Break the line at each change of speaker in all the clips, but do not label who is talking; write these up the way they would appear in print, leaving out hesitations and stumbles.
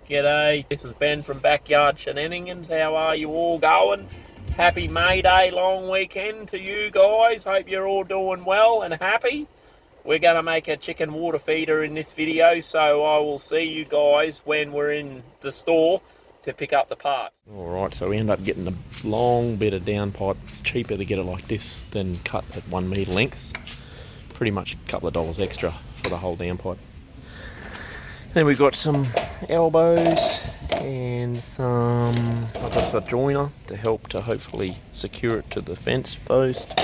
G'day, this is Ben from Backyard Shenanigans. How are you all going? Happy May Day long weekend to you guys. Hope you're all doing well and happy. We're going to make a chicken water feeder in this video, so I will see you guys when we're in the store to pick up the parts. Alright, so we end up getting a long bit of downpipe. It's cheaper to get it like this than cut at 1 metre lengths. Pretty much a couple of dollars extra for the whole downpipe. Then we've got some elbows and I've got a joiner to help to hopefully secure it to the fence post.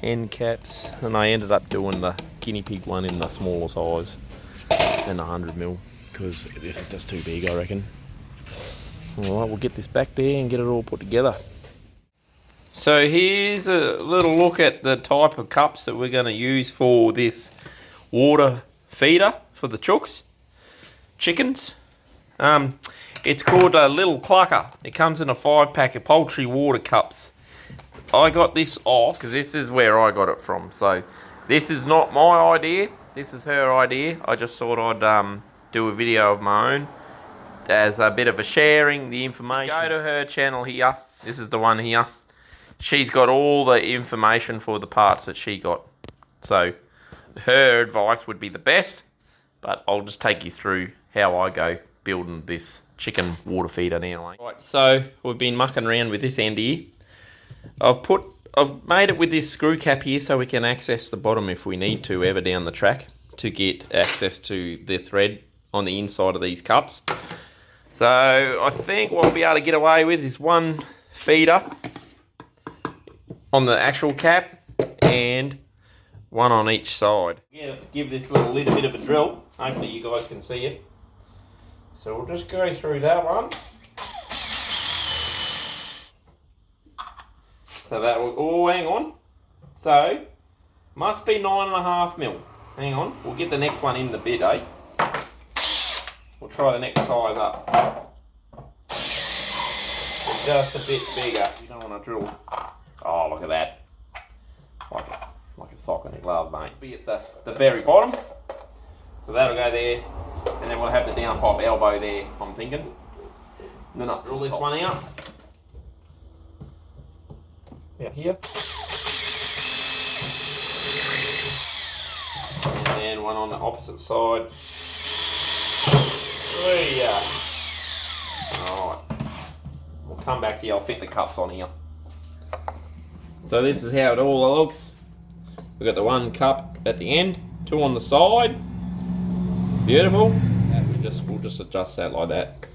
End caps, and I ended up doing the guinea pig one in the smaller size than the 100mm because this is just too big, I reckon. Alright, we'll get this back there and get it all put together. So here's a little look at the type of cups that we're going to use for this water feeder for the chooks. Chickens. It's called a Little Clucker. It comes in a 5-pack of poultry water cups. I got this off because this is where I got it from. So this is not my idea. This is her idea. I just thought I'd do a video of my own as a bit of a sharing the information. Go to her channel here. This is the one here. She's got all the information for the parts that she got. So her advice would be the best, but I'll just take you through how I go building this chicken water feeder now. Right, so we've been mucking around with this end here. I've made it with this screw cap here so we can access the bottom if we need to ever down the track to get access to the thread on the inside of these cups. So I think what we'll be able to get away with is one feeder on the actual cap and one on each side. Yeah, give this little lid a bit of a drill. Hopefully you guys can see it. So we'll just go through that one. So that will, oh, hang on. So, must be 9.5mm. Hang on, we'll get the next one in the bit, eh? We'll try the next size up. Just a bit bigger. You don't want to drill. Oh, look at that. Like a sock in a glove, mate. Be at the very bottom. So that'll go there. And then we'll have the downpipe elbow there, I'm thinking. And then I'll drill this one out. Out here. And then one on the opposite side. Alright. We'll come back to you, I'll fit the cups on here. So this is how it all looks. We've got the one cup at the end, two on the side. Beautiful. And we'll just adjust that like that.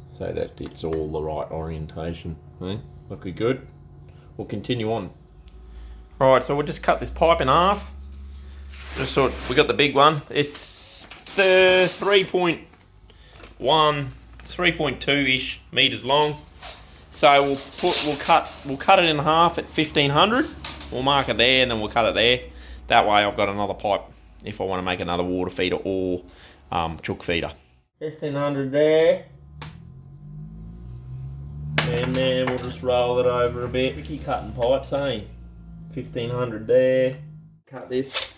So that it's all the right orientation. Eh? Looking good. We'll continue on. Right, so we'll just cut this pipe in half. We got the big one. It's the 3.2-ish meters long. So we'll cut it in half at 1500. We'll mark it there and then we'll cut it there. That way I've got another pipe if I want to make another water feeder or chook feeder. 1500 there. And then we'll just roll it over a bit. We keep cutting pipes, eh? 1500 there. Cut this.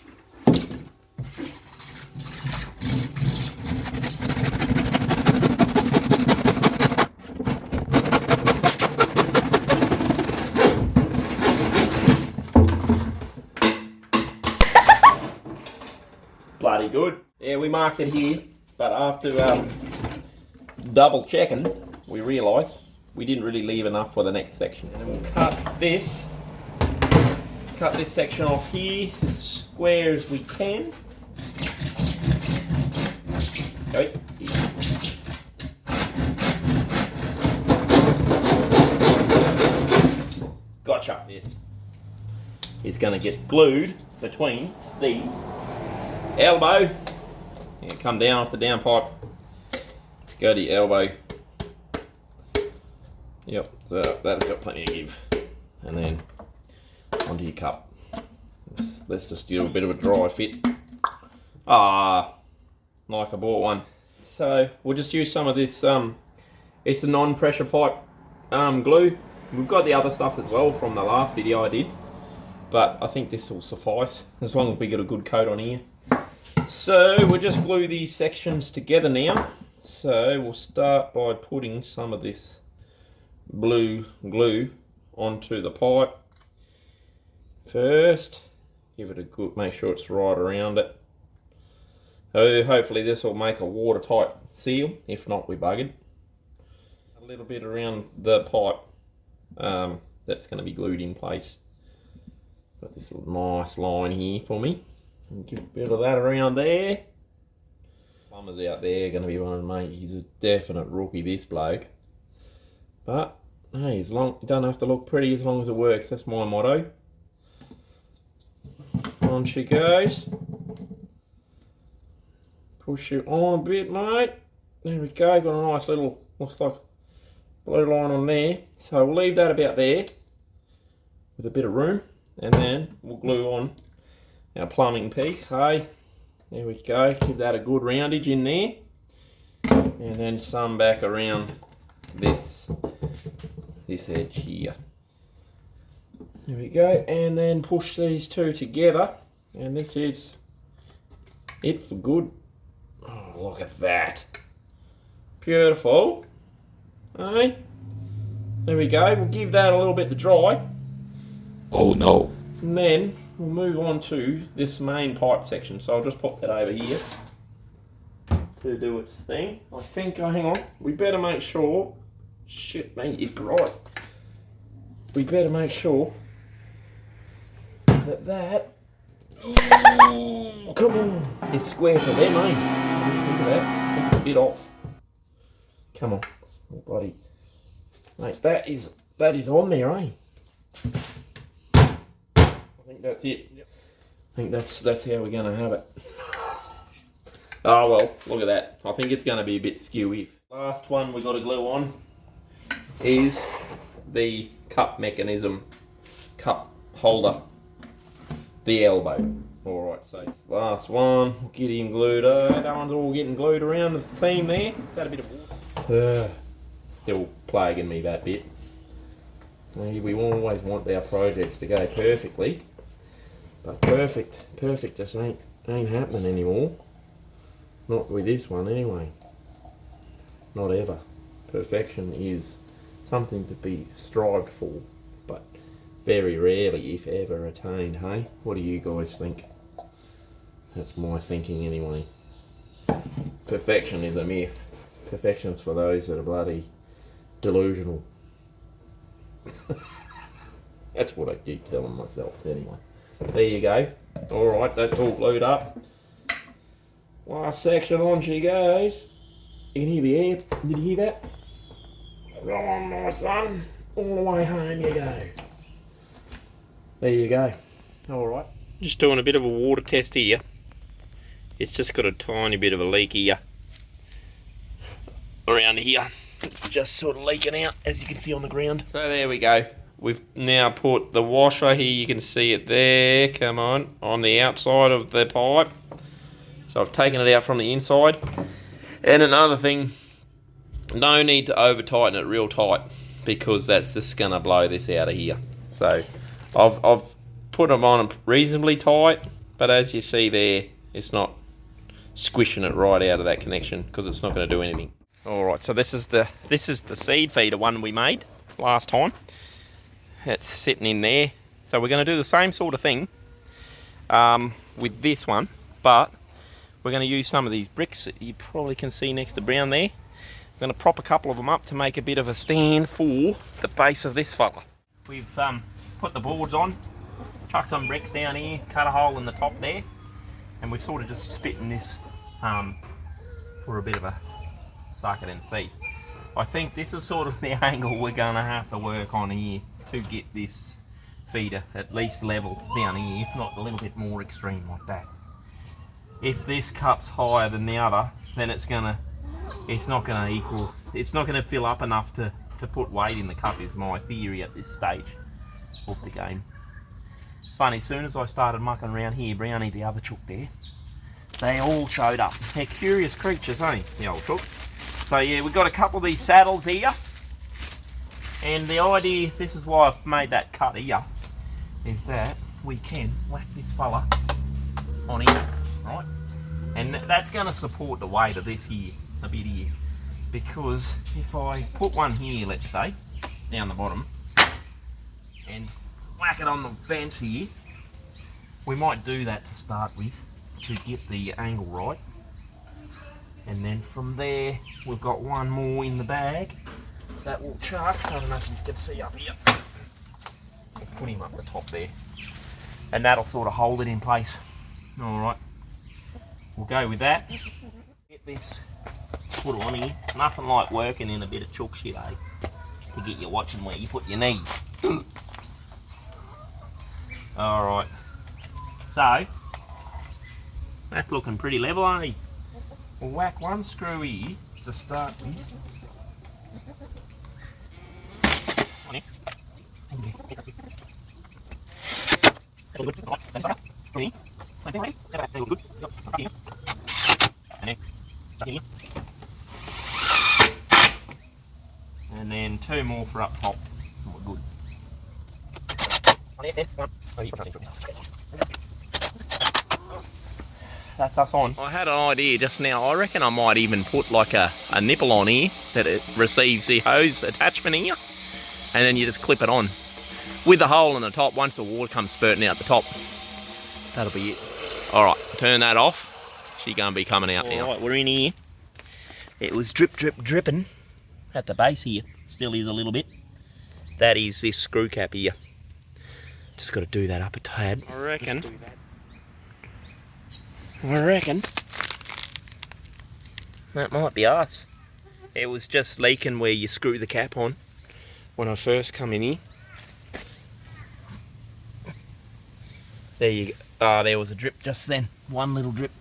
Bloody good. Yeah, we marked it here, but after double checking, we realised we didn't really leave enough for the next section. And then we'll cut this section off here as square as we can. Okay. Gotcha. It's going to get glued between the elbow. Yeah, come down off the downpipe. Go to your elbow. Yep, so that's got plenty of give. And then onto your cup. Let's just do a bit of a dry fit. Like I bought one. So we'll just use some of this, it's a non-pressure pipe glue. We've got the other stuff as well from the last video I did. But I think this will suffice, as long as we get a good coat on here. So we'll just glue these sections together now. So we'll start by putting some of this blue glue onto the pipe first. Give it a good, make sure it's right around it. So hopefully this will make a watertight seal. If not, we buggered. A little bit around the pipe that's going to be glued in place. Got this little nice line here for me. And give a bit of that around there. Plumbers out there are going to be wondering, mate, he's a definite rookie, this bloke. But hey, as long, you don't have to look pretty as long as it works. That's my motto. On she goes. Push it on a bit, mate. There we go. Got a nice little, looks like blue line on there. So we'll leave that about there with a bit of room, and then we'll glue on our plumbing piece. Okay, there we go. Give that a good roundage in there, and then some back around this edge here. There we go, and then push these two together, and this is it for good. Oh, look at that. Beautiful. Hey, there we go. We'll give that a little bit to dry.
Oh no.
And then we'll move on to this main pipe section. So I'll just pop that over here to do its thing. I think, hang on, we better make sure, shit mate, you're right. We better make sure that come on, is square for them, eh? What do you think of that? I think it's a bit off. Come on, oh, buddy. Mate, that is on there, eh? I think that's it. Yep. I think that's how we're gonna have it. Oh well, look at that. I think it's gonna be a bit skewy. Last one we got to glue on is the cup mechanism, cup holder, the elbow. Alright, so last one, we'll get him glued. That one's all getting glued around the seam there. It's had a bit of water. Still plaguing me, that bit. We always want our projects to go perfectly, but perfect just ain't happening anymore. Not with this one anyway. Not ever. Perfection is something to be strived for, but very rarely, if ever, attained, hey? What do you guys think? That's my thinking anyway. Perfection is a myth. Perfection's for those that are bloody delusional. That's what I keep telling myself anyway. There you go. Alright, that's all glued up. Last section, on she goes. You can hear the air. Did you hear that? Come on, my son. All the way home you go. There you go. Alright. Just doing a bit of a water test here. It's just got a tiny bit of a leak here. Around here. It's just sort of leaking out, as you can see on the ground. So there we go. We've now put the washer here. You can see it there. Come on the outside of the pipe. So I've taken it out from the inside. And another thing, no need to over tighten it real tight, because that's just gonna blow this out of here. So I've put them on reasonably tight, but as you see there, it's not squishing it right out of that connection, because it's not going to do anything. Alright, so this is the seed feeder one we made last time. It's sitting in there. So we're going to do the same sort of thing with this one, but we're going to use some of these bricks that you probably can see next to brown there. I'm going to prop a couple of them up to make a bit of a stand for the base of this fella. We've put the boards on, chucked some bricks down here, cut a hole in the top there, and we're sort of just fitting this for a bit of a suck it and see. I think this is sort of the angle we're going to have to work on here to get this feeder at least level down here, if not a little bit more extreme like that. If this cup's higher than the other, then it's not gonna equal, it's not gonna fill up enough to put weight in the cup, is my theory at this stage of the game. It's funny, as soon as I started mucking around here, Brownie, the other chook there, they all showed up. They're curious creatures, eh, the old chook. So yeah, we've got a couple of these saddles here, and the idea, this is why I've made that cut here, is that we can whack this fella on here, right? And that's going to support the weight of this here a bit here, because if I put one here, let's say, down the bottom, and whack it on the fence here, we might do that to start with to get the angle right. And then from there, we've got one more in the bag that will chuck. I don't know if you can see up here. I'll put him up the top there, and that'll sort of hold it in place. All right, we'll go with that. Get this put on here. Nothing like working in a bit of chook shit, eh? To get you watching where you put your knees. All right. So that's looking pretty level, eh? We'll whack one screw here to start with. And then two more for up top. We're good. That's us on. I had an idea just now. I reckon I might even put like a nipple on here that it receives the hose attachment here, and then you just clip it on with the hole in the top. Once the water comes spurting out the top, that'll be it. All right, turn that off. She's gonna be coming out now. All right, we're in here. It was dripping at the base here. Still is a little bit. That is this screw cap here. Just got to do that up a tad. I reckon that might be us. It was just leaking where you screw the cap on when I first come in here. There you go. Oh, there was a drip just then. One little drip.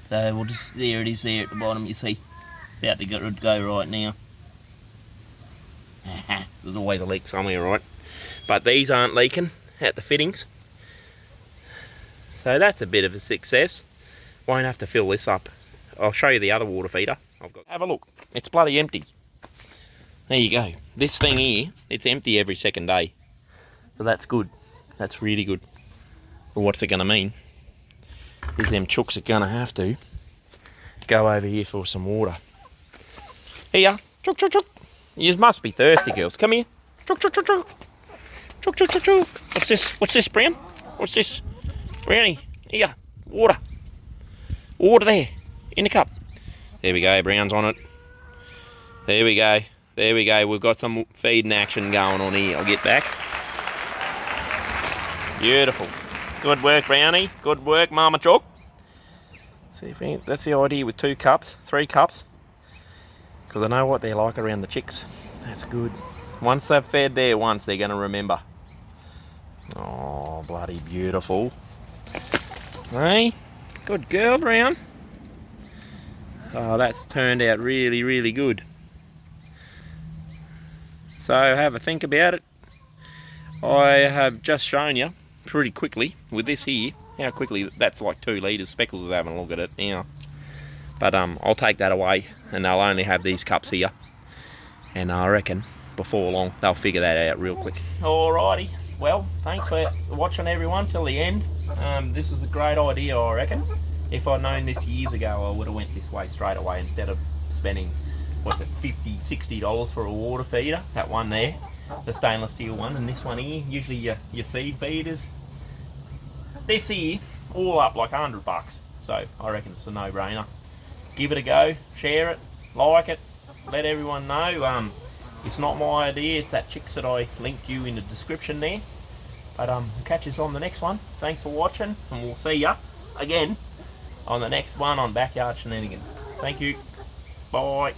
So we'll just, there it is there at the bottom, you see. About to go right now. There's always a leak somewhere, right? But these aren't leaking at the fittings. So that's a bit of a success. Won't have to fill this up. I'll show you the other water feeder I've got. Have a look. It's bloody empty. There you go. This thing here, it's empty every second day. So that's good. That's really good. But what's it going to mean? Is them chooks are going to have to go over here for some water. Here, chook, chook, chook. You must be thirsty, girls. Come here. Chook, chook, chook, chook. Chook, chook, chook, chook. What's this? What's this, Brown? What's this? Brownie, here, water. Water there, in the cup. There we go, Brown's on it. There we go. There we go. We've got some feeding action going on here. I'll get back. Beautiful. Good work, Brownie. Good work, Mama Chook. See if that's the idea with 2 cups, 3 cups. Because I know what they're like around the chicks. That's good. Once they've fed there once, they're going to remember. Oh, bloody beautiful. Hey, good girl, Brown. Oh, that's turned out really, really good. So have a think about it. I have just shown you pretty quickly with this here how quickly that's like 2 litres. Speckles is having a look at it now. But I'll take that away and they'll only have these cups here. And I reckon before long they'll figure that out real quick. Alrighty. Well, thanks for watching everyone till the end. This is a great idea, I reckon. If I'd known this years ago, I would have went this way straight away instead of spending, what's it, $50, $60 for a water feeder. That one there, the stainless steel one, and this one here, usually your seed feeders. This here, all up like $100. So I reckon it's a no-brainer. Give it a go, share it, like it, let everyone know. It's not my idea, it's that chicks that I linked you in the description there. But we'll catch us on the next one. Thanks for watching, and we'll see ya again on the next one on Backyard Shenanigans. Thank you. Bye.